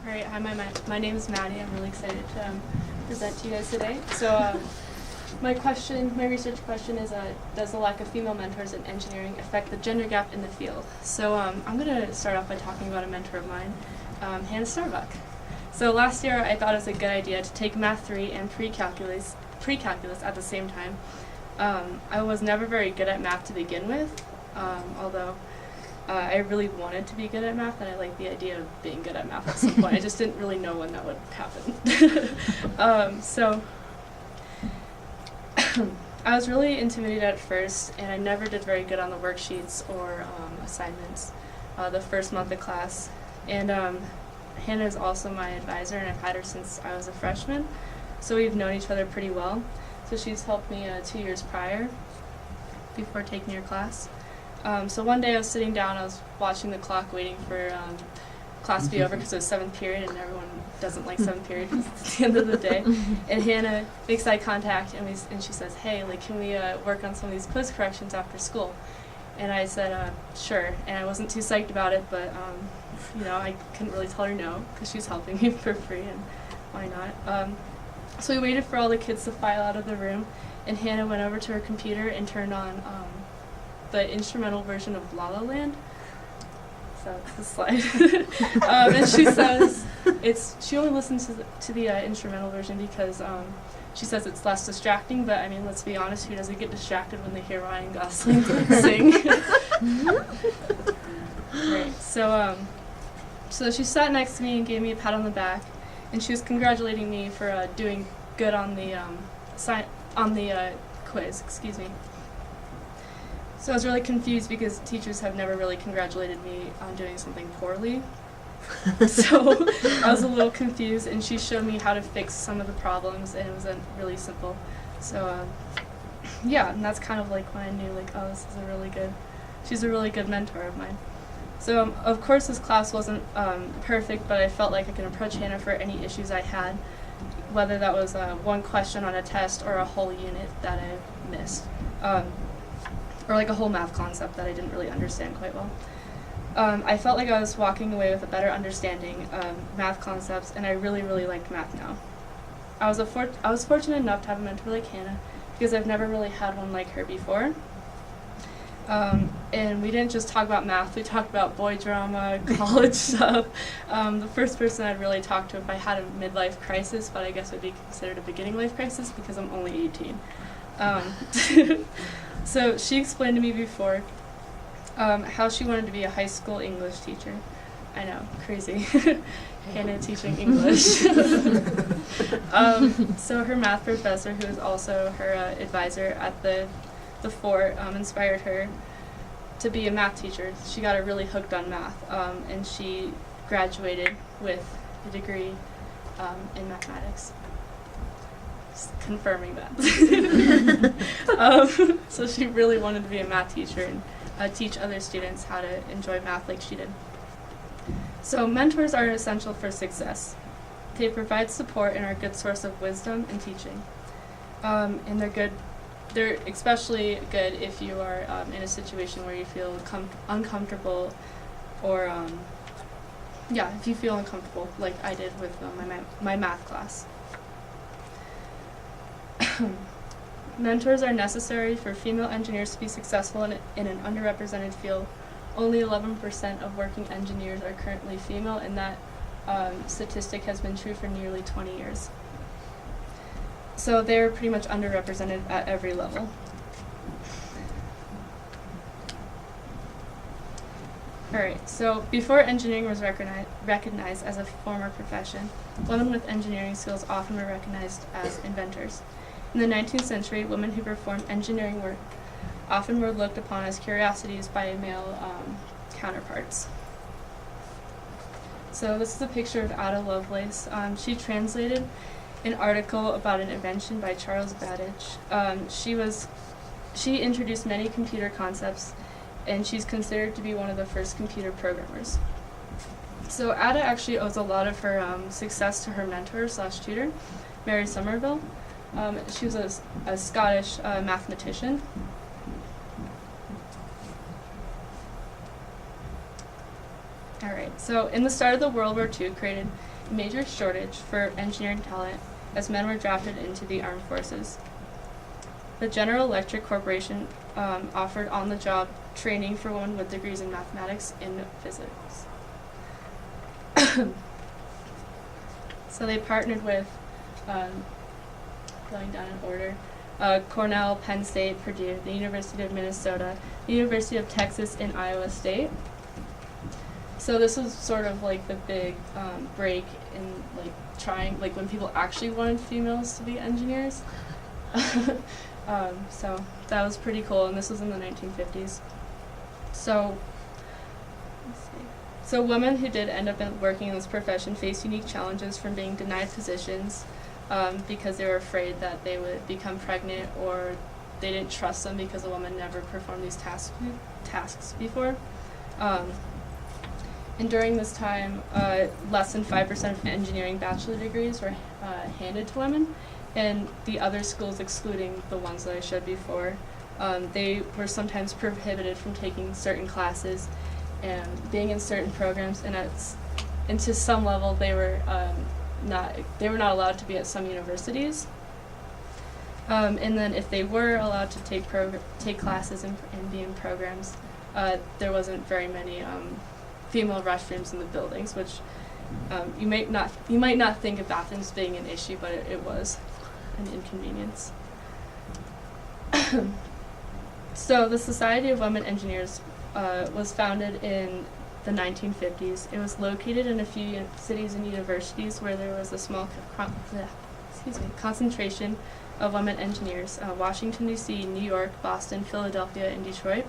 All right, hi, my name is Maddie. I'm really excited to present to you guys today. So my research question is, does the lack of female mentors in engineering affect the gender gap in the field? So I'm going to start off by talking about a mentor of mine, Hannah Starbuck. So last year I thought it was a good idea to take Math 3 and pre-calculus at the same time. I was never very good at math to begin with, although I really wanted to be good at math, and I liked the idea of being good at math at some point. I just didn't really know when that would happen. So I was really intimidated at first, and I never did very good on the worksheets or assignments the first month of class. And Hannah is also my advisor, and I've had her since I was a freshman, so we've known each other pretty well. So she's helped me 2 years prior, before taking her class. So one day I was sitting down, I was watching the clock waiting for class to be over because it was 7th period, and everyone doesn't like 7th period because it's the end of the day. And Hannah makes eye contact, and she says, "Hey, like, can we work on some of these quiz corrections after school?" And I said, "Sure." And I wasn't too psyched about it, but I couldn't really tell her no because she's helping me for free, and why not? So we waited for all the kids to file out of the room, and Hannah went over to her computer and turned on the instrumental version of La La Land. So that's the slide. And she says she only listens to the instrumental version because she says it's less distracting, but I mean, let's be honest, who doesn't get distracted when they hear Ryan Gosling sing? Right. So she sat next to me and gave me a pat on the back, and she was congratulating me for doing good on the quiz. Excuse me. So I was really confused because teachers have never really congratulated me on doing something poorly. So I was a little confused, and she showed me how to fix some of the problems, and it was really simple. So yeah, and that's kind of like when I knew, like, oh, she's a really good mentor of mine. So of course this class wasn't perfect, but I felt like I could approach Hannah for any issues I had, whether that was one question on a test or a whole unit that I missed. Or like a whole math concept that I didn't really understand quite well. I felt like I was walking away with a better understanding of math concepts, and I really, really liked math now. I was fortunate enough to have a mentor like Hannah because I've never really had one like her before. And we didn't just talk about math, we talked about boy drama, college stuff. The first person I'd really talk to if I had a midlife crisis, but I guess it would be considered a beginning life crisis because I'm only 18. So she explained to me before how she wanted to be a high school English teacher. I know, crazy. Hannah teaching English. So her math professor, who was also her advisor at the fort, inspired her to be a math teacher. She got her really hooked on math, and she graduated with a degree in mathematics. Confirming that. So she really wanted to be a math teacher and teach other students how to enjoy math like she did. So mentors are essential for success. They provide support and are a good source of wisdom and teaching. And they're especially good if you are in a situation where you feel uncomfortable, or if you feel uncomfortable like I did with my math class. Mentors are necessary for female engineers to be successful in an underrepresented field. Only 11% of working engineers are currently female, and that statistic has been true for nearly 20 years. So they're pretty much underrepresented at every level. Alright, so before engineering was recognized as a formal profession, women with engineering skills often were recognized as inventors. In the 19th century, women who performed engineering work often were looked upon as curiosities by male counterparts. So this is a picture of Ada Lovelace. She translated an article about an invention by Charles Babbage. She introduced many computer concepts, and she's considered to be one of the first computer programmers. So Ada actually owes a lot of her success to her mentor/tutor, Mary Somerville. She was a Scottish mathematician. Alright, So in the start of the World War II created a major shortage for engineering talent as men were drafted into the armed forces. The General Electric Corporation offered on-the-job training for women with degrees in mathematics and physics. So they partnered with, going down in order, Cornell, Penn State, Purdue, the University of Minnesota, the University of Texas, and Iowa State. So this was sort of like the big break in like trying, like when people actually wanted females to be engineers. So that was pretty cool, and this was in the 1950s. So, let's see. So women who did end up working in this profession faced unique challenges from being denied positions because they were afraid that they would become pregnant, or they didn't trust them because a woman never performed these tasks before. And during this time, less than 5% of engineering bachelor degrees were handed to women, and the other schools, excluding the ones that I showed before, they were sometimes prohibited from taking certain classes and being in certain programs, and to some level they were not allowed to be at some universities. And then if they were allowed to take classes and be in programs, there wasn't very many female restrooms in the buildings, which you might not think of bathrooms being an issue, but it was an inconvenience. So the Society of Women Engineers was founded in the 1950s. It was located in a few cities and universities where there was a small concentration of women engineers: Washington, D.C., New York, Boston, Philadelphia, and Detroit.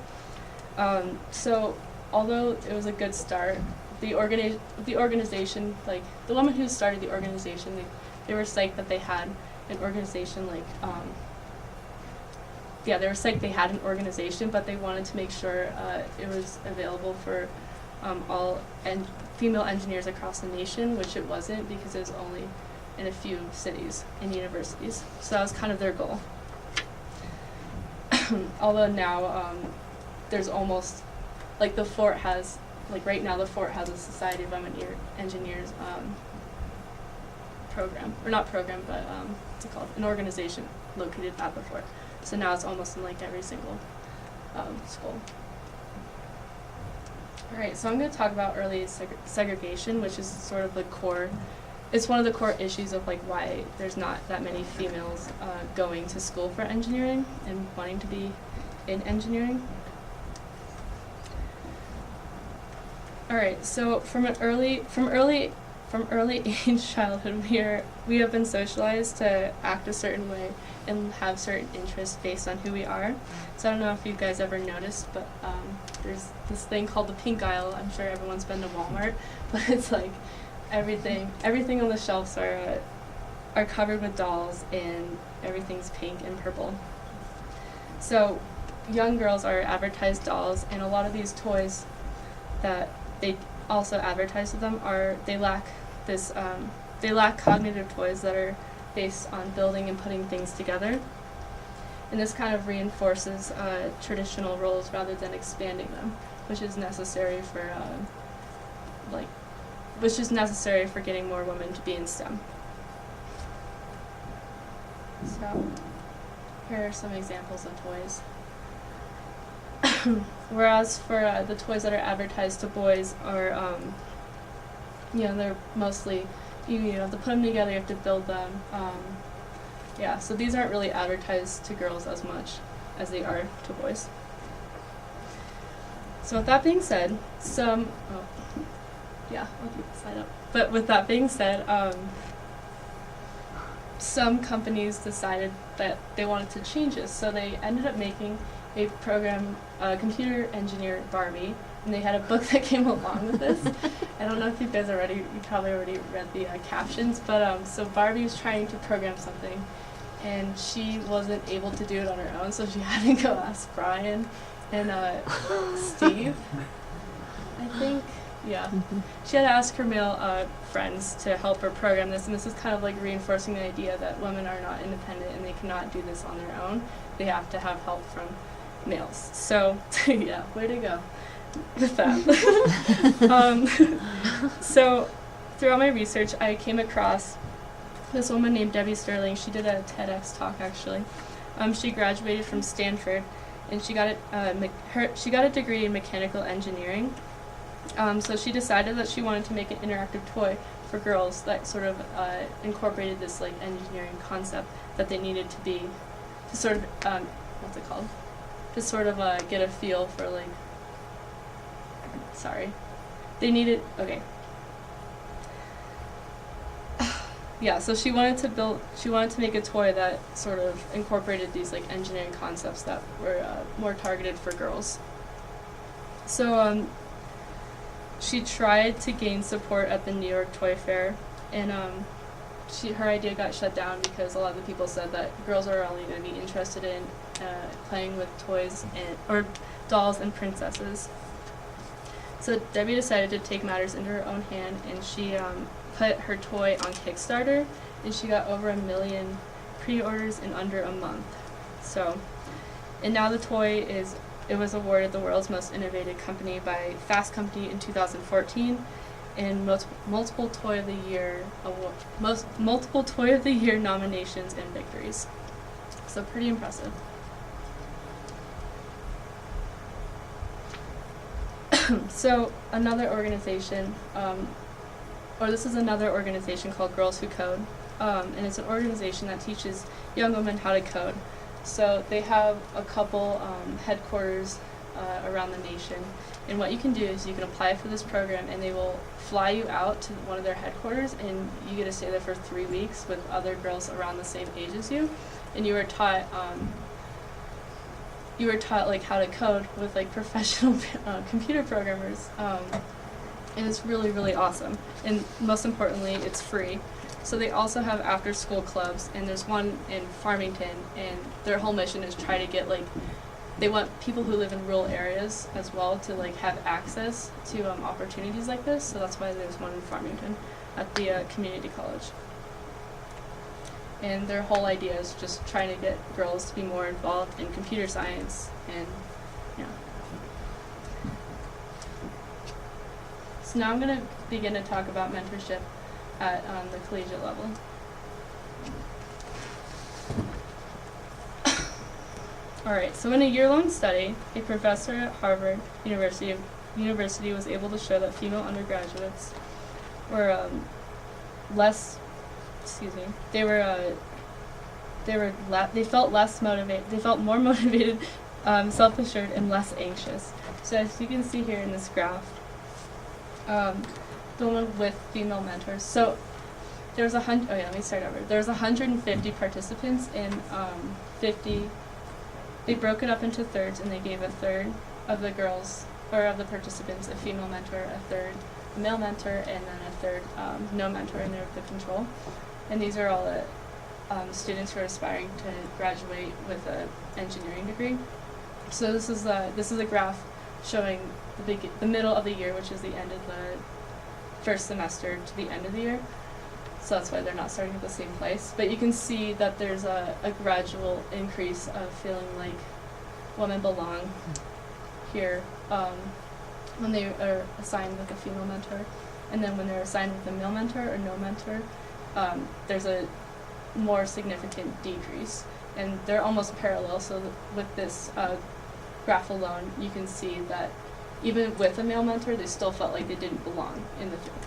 So although it was a good start, the organization, like the women who started the organization, they were psyched that they had an organization, they were psyched they had an organization, but they wanted to make sure it was available for all female engineers across the nation, which it wasn't, because it was only in a few cities and universities. So that was kind of their goal. Although now there's almost, like the fort has, like right now the fort has a Society of Women Engineers program, or not program, but what's it called, an organization located at the fort. So now it's almost in like every single school. Alright, so I'm going to talk about early segregation, which is sort of the core, it's one of the core issues of like why there's not that many females going to school for engineering and wanting to be in engineering. Alright, so from early age childhood, we have been socialized to act a certain way and have certain interests based on who we are. So I don't know if you guys ever noticed, but there's this thing called the pink aisle. I'm sure everyone's been to Walmart, but it's like everything on the shelves are covered with dolls, and everything's pink and purple. So young girls are advertised dolls, and a lot of these toys that they also advertise to them they lack cognitive toys that are based on building and putting things together. And this kind of reinforces traditional roles rather than expanding them, which is necessary for getting more women to be in STEM. So here are some examples of toys. Whereas for the toys that are advertised to boys are, they're mostly, you have to put them together, you have to build them. So these aren't really advertised to girls as much as they are to boys. So with that being said, I'll keep the slide up. But with that being said, some companies decided that they wanted to change this, so they ended up making a program, computer engineer Barbie, and they had a book that came along with this. I don't know if you guys you probably already read the captions, but so Barbie was trying to program something, and she wasn't able to do it on her own, so she had to go ask Brian and Steve, I think. Yeah. She had to ask her male friends to help her program this, and this is kind of like reinforcing the idea that women are not independent and they cannot do this on their own. They have to have help from males. So, yeah, way to go. with that. So throughout my research, I came across this woman named Debbie Sterling. She did a TEDx talk, actually. She graduated from Stanford, and she got a degree in mechanical engineering. So she decided that she wanted to make an interactive toy for girls that sort of incorporated this like engineering concept that they needed to sort of what's it called? To sort of get a feel for like. Sorry, they needed Yeah, so she wanted to make a toy that sort of incorporated these like engineering concepts that were more targeted for girls. So she tried to gain support at the New York Toy Fair, and her idea got shut down because a lot of the people said that girls are only going to be interested in playing with toys or dolls and princesses. So Debbie decided to take matters into her own hand, and she put her toy on Kickstarter, and she got over 1 million pre-orders in under a month. So, and now the toy was awarded the world's most innovative company by Fast Company in 2014, and multiple Toy of the Year nominations and victories. So pretty impressive. So another organization, this is another organization called Girls Who Code, and it's an organization that teaches young women how to code. So they have a couple headquarters around the nation, and what you can do is you can apply for this program, and they will fly you out to one of their headquarters, and you get to stay there for 3 weeks with other girls around the same age as you, and you are taught like how to code with like professional computer programmers, and it's really, really awesome. And most importantly, it's free. So they also have after-school clubs, and there's one in Farmington, and their whole mission is try to get they want people who live in rural areas as well to like have access to opportunities like this. So that's why there's one in Farmington at the community college. And their whole idea is just trying to get girls to be more involved in computer science, and yeah. So now I'm going to begin to talk about mentorship at the collegiate level. Alright, so in a year-long study, a professor at Harvard University was able to show that female undergraduates were they felt less motivated. They felt more motivated, self-assured, and less anxious. So as you can see here in this graph, the one with female mentors. So there was let me start over. There was 150 participants, and 50. They broke it up into thirds, and they gave a third of the girls or of the participants a female mentor, a third a male mentor, and then a third no mentor in there with the control. And these are all students who are aspiring to graduate with an engineering degree. So this is a graph showing the middle of the year, which is the end of the first semester to the end of the year. So that's why they're not starting at the same place. But you can see that there's a gradual increase of feeling like women belong here when they are assigned with a female mentor. And then when they're assigned with a male mentor or no mentor, there's a more significant decrease. And they're almost parallel, so with this graph alone, you can see that even with a male mentor, they still felt like they didn't belong in the field.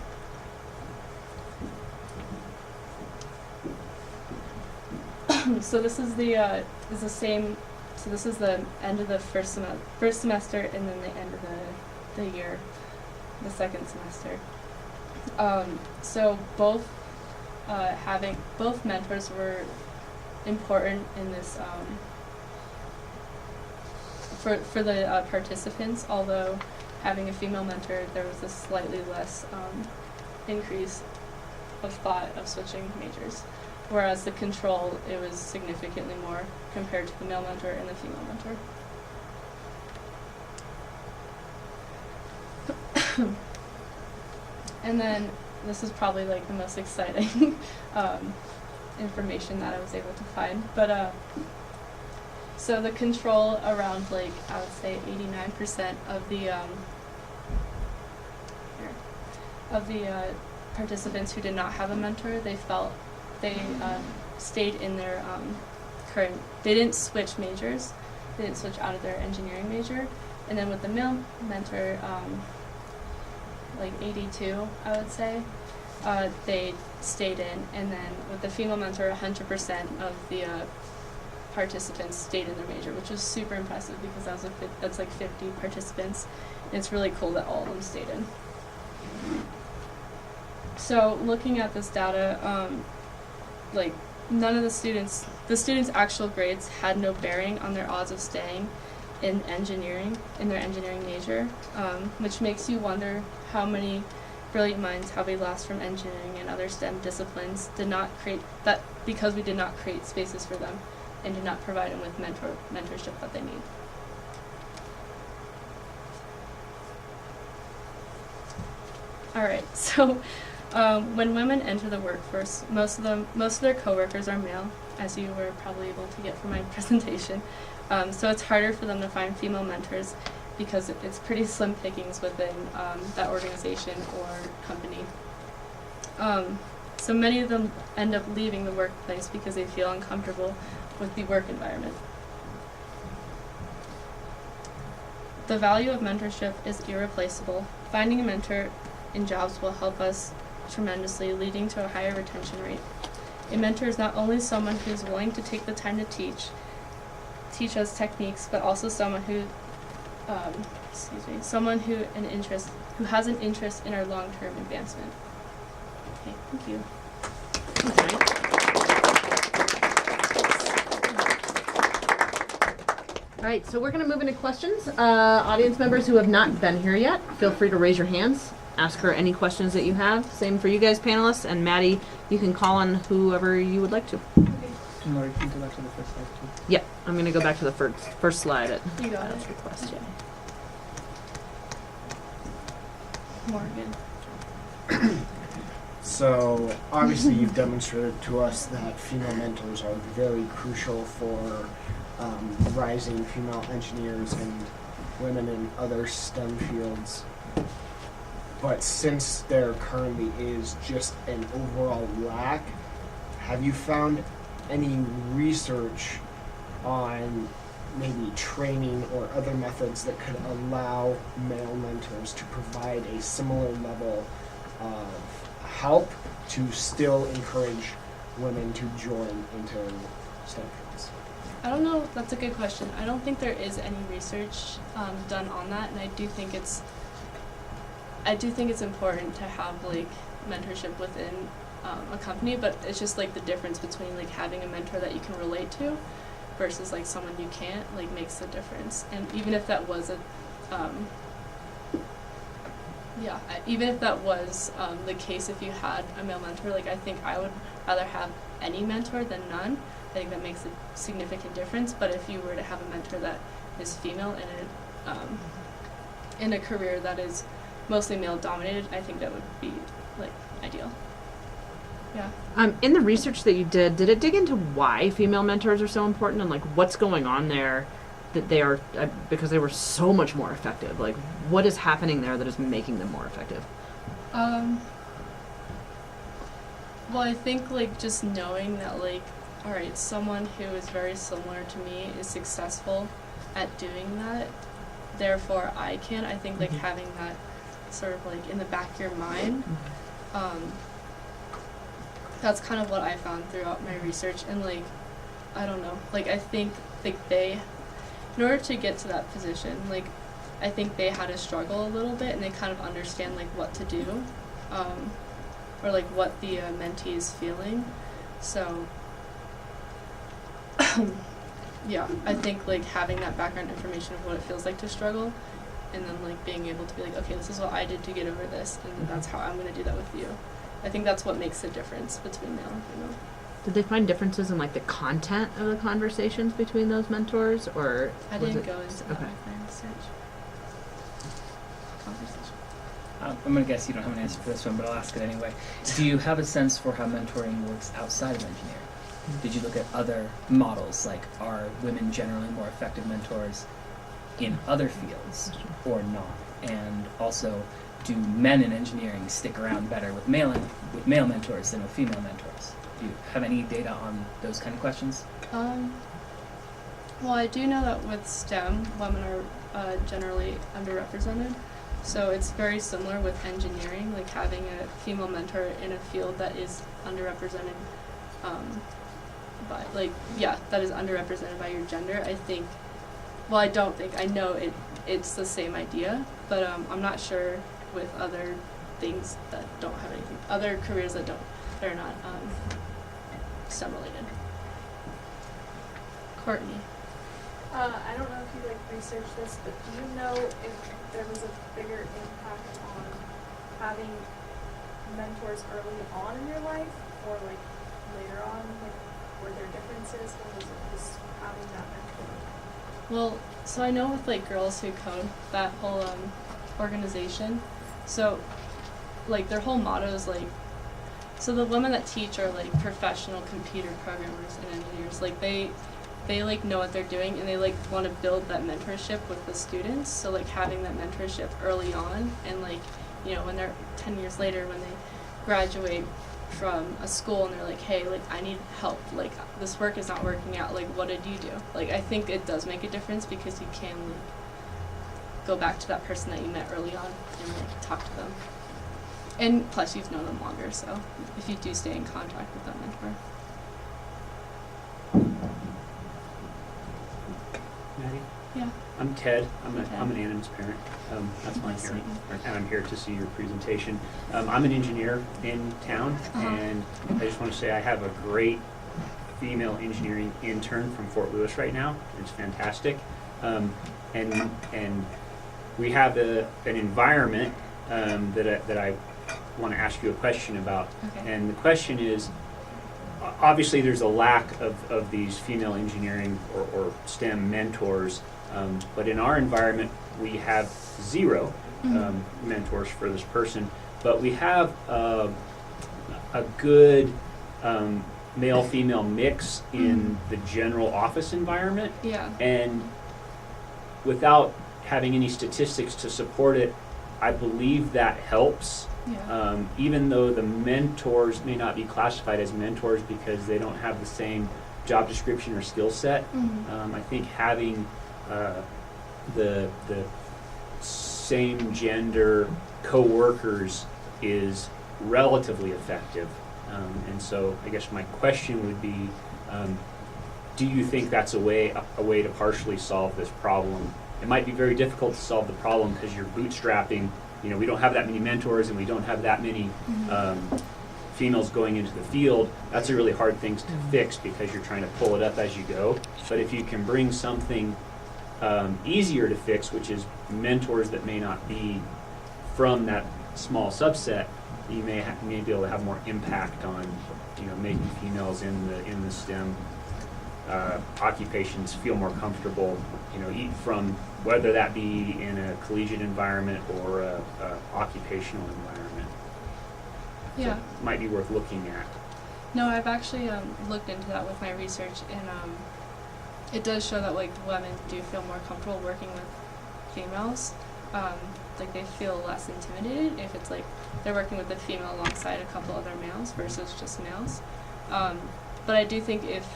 So this is the same. So this is the end of the first semester, and then the end of the year, the second semester. So both mentors were important in this for the participants. Although having a female mentor, there was a slightly less increase of thought of switching majors. Whereas the control, it was significantly more compared to the male mentor and the female mentor. And then this is probably like the most exciting information that I was able to find. But so the control around, like, I would say 89% of the of the participants who did not have a mentor, they felt they stayed in their current, they didn't switch majors, they didn't switch out of their engineering major. And then with the male mentor, like 82, I would say, they stayed in. And then with the female mentor, 100% of the participants stayed in their major, which was super impressive because that's like 50 participants. And it's really cool that all of them stayed in. So looking at this data, like none of the students' actual grades had no bearing on their odds of staying in engineering, in their engineering major, which makes you wonder how many brilliant minds have we lost from engineering and other STEM disciplines did not create that because we did not create spaces for them and did not provide them with mentorship that they need. All right, so when women enter the workforce, most of their coworkers are male, as you were probably able to get from my presentation. So it's harder for them to find female mentors because it's pretty slim pickings within that organization or company. So many of them end up leaving the workplace because they feel uncomfortable with the work environment. The value of mentorship is irreplaceable. Finding a mentor in jobs will help us tremendously, leading to a higher retention rate. A mentor is not only someone who is willing to take the time to teach us techniques, but also someone who, who has an interest in our long-term advancement. Okay, thank you. All right, so we're going to move into questions. Audience members who have not been here yet, feel free to raise your hands. Ask her any questions that you have. Same for you guys, panelists. And Maddie, you can call on whoever you would like to. Okay. Laura, you can go back to the first slide too. Yeah, I'm going to go back to the first slide at You got it. request. Yeah. Morgan. So obviously you've demonstrated to us that female mentors are very crucial for rising female engineers and women in other STEM fields. But since there currently is just an overall lack, have you found any research on maybe training or other methods that could allow male mentors to provide a similar level of help to still encourage women to join into STEM fields? I don't know. That's a good question. I don't think there is any research done on that, and I do think it's important to have like mentorship within a company, but it's just like the difference between like having a mentor that you can relate to versus like someone you can't, like makes a difference. And even if that was the case, if you had a male mentor, like I think I would rather have any mentor than none. I think that makes a significant difference. But if you were to have a mentor that is female in a career that is mostly male dominated, I think that would be like ideal. Yeah. In the research that you did it dig into why female mentors are so important and like what's going on there that they are because they were so much more effective? Like what is happening there that is making them more effective? Well, I think like just knowing that like, all right, someone who is very similar to me is successful at doing that, therefore I can. I think like having that sort of like in the back of your mind, that's kind of what I found throughout my research. And like, I don't know, like I think like in order to get to that position, like I think they had to struggle a little bit and they kind of understand like what to do, or like what the mentee is feeling. So yeah, I think like having that background information of what it feels like to struggle, and then like being able to be like, okay, this is what I did to get over this, and that's how I'm going to do that with you. I think that's what makes the difference between male and female. Did they find differences in like the content of the conversations between those mentors, or I didn't go into that okay. with my research. Conversation. I'm going to guess you don't have an answer for this one, but I'll ask it anyway. Do you have a sense for how mentoring works outside of engineering? Did you look at other models, like are women generally more effective mentors in other fields or not? And also, do men in engineering stick around better with male mentors than with female mentors? Do you have any data on those kind of questions? Well, I do know that with STEM, women are generally underrepresented. So it's very similar with engineering, like having a female mentor in a field that is underrepresented that is underrepresented by your gender. I know it's the same idea, but I'm not sure with other things that don't have anything, other careers that are not STEM related. Courtney. I don't know if you researched this, but do you know if there was a bigger impact on having mentors early on in your life, or later on? Were there differences, or was it just having that mentor? Well, so I know with Girls Who Code, that whole organization, so their whole motto is so the women that teach are professional computer programmers and engineers. They know what they're doing, and they want to build that mentorship with the students. So having that mentorship early on, and when they're 10 years later, when they graduate from a school and they're hey, I need help, this work is not working out, what did you do? I think it does make a difference, because you can go back to that person that you met early on and talk to them. And plus you've known them longer, so if you do stay in contact with that mentor. Maddie? Yeah. I'm Ted. I'm Okay. an animus parent. That's why I'm Nice to here. meet you. And I'm here to see your presentation. I'm an engineer in town, Uh-huh. and I just want to say I have a great female engineering intern from Fort Lewis right now. It's fantastic. And we have an environment that I want to ask you a question about. Okay. And the question is, obviously there's a lack of these female engineering or STEM mentors, but in our environment we have zero mentors for this person, but we have a good male-female mix in the general office environment. Yeah. And without having any statistics to support it, I believe that helps. Yeah. Even though the mentors may not be classified as mentors because they don't have the same job description or skill set, I think having the same gender co-workers is relatively effective. And so I guess my question would be, do you think that's a way to partially solve this problem? It might be very difficult to solve the problem because you're bootstrapping. We don't have that many mentors, and we don't have that many females going into the field. That's a really hard thing to fix because you're trying to pull it up as you go. But if you can bring something easier to fix, which is mentors that may not be from that small subset, you may be able to have more impact on making females in the STEM occupations feel more comfortable, from whether that be in a collegiate environment or a occupational environment. Yeah. So it might be worth looking at. No, I've actually looked into that with my research, and it does show that women do feel more comfortable working with females. They feel less intimidated if it's they're working with a female alongside a couple other males versus just males. But I do think if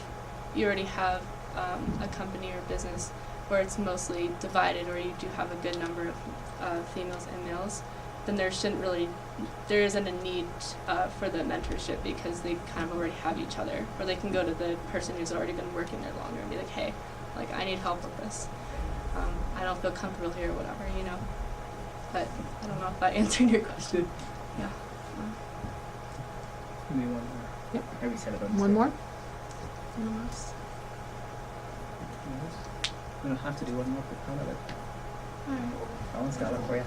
you already have a company or business where it's mostly divided, or you do have a good number of females and males, then there isn't a need for the mentorship, because they kind of already have each other, or they can go to the person who's already been working there longer and be hey, I need help with this. I don't feel comfortable here or whatever, But I don't know if that answered your question. Yeah. Maybe one more. Yep. Or we said about One more? Anyone else? We don't have to do one more for fun of it. All right. That one's got it for you.